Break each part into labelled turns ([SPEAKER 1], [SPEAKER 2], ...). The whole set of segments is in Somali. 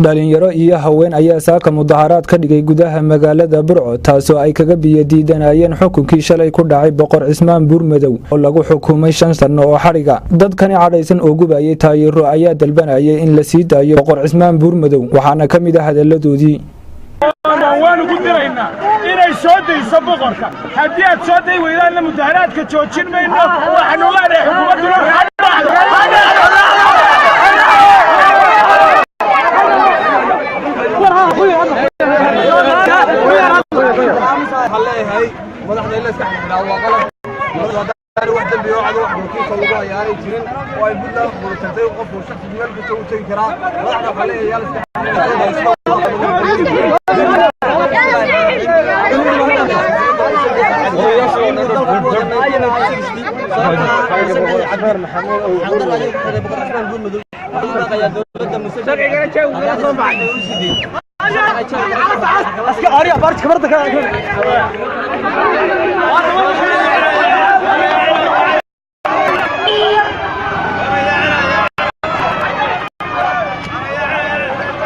[SPEAKER 1] dhalinyaro iyo haween ayaa saaka mudaharaad ka dhigay gudaha magaalada Burco taasoo ay kaga biyadiidanayeen xukunkii shalay ku dhacay boqor Cismaan Buurmadow oo lagu xukumay 5 sano oo xariga dadkani cadhaysan oo gubayay taageero ayaa dalbanayay in la sii daayo boqor Cismaan Buurmadow waxaana kamid ah hadaladoodii
[SPEAKER 2] waanu ku diraynaa inay soo dayso boqorka haddii aad soo day weydaan mudaharaadka joojin mayno waxaanu leenahay xukuumaduna
[SPEAKER 3] madaxda la iska xidhaa waa qalad waxa biyo waxa lagu hayay jirin oo ay budla qultay qofku shakhsi meel ku soo tagi kara madaxda waxa leeyahay la iska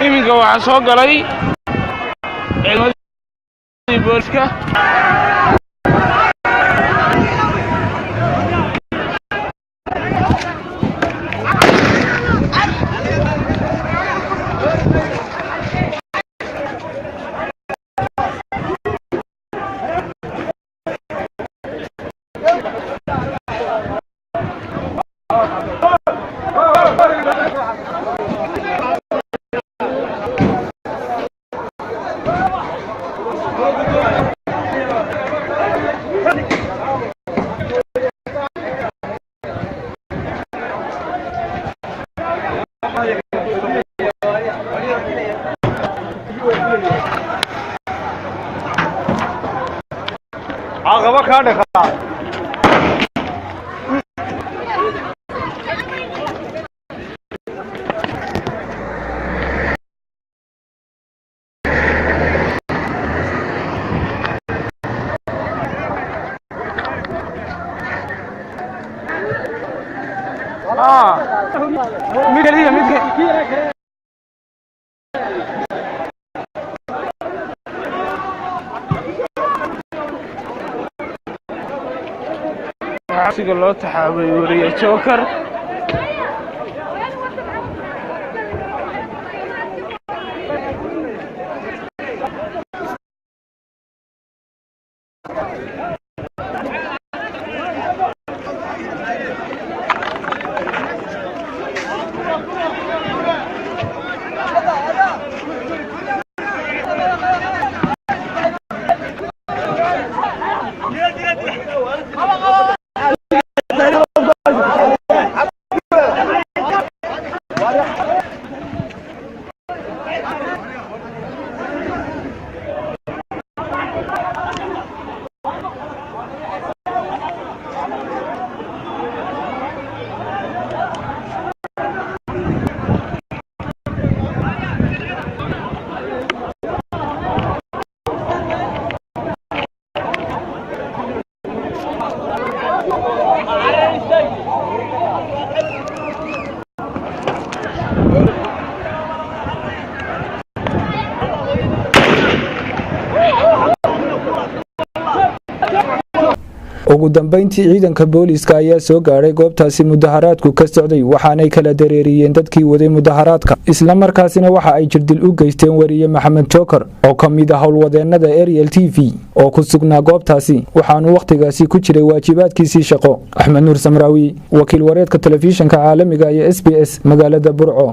[SPEAKER 2] iminka waxa soo galay ciidamadii booliska عقبة كانت عسيق الله تحابي وريا جوكر ugu dambeyntii ciidanka booliska ayaa soo gaaray goobtaasi mudaharaadku ka socday waxaanay kala dareeriyeen dadkii waday mudaharaadka isla markaasina waxa ay jirdil u geysteen wariye Maxamed Joker oo kamid ah howlwadeennada Ariel TV oo ku sugnaa goobtaasi waxaanu waqtigaasi ku jiray waajibaadkiisii shaqo Axmed Nuur Samraawi wakiil wareedka telefishinka caalamiga ee SBS magaalada Burco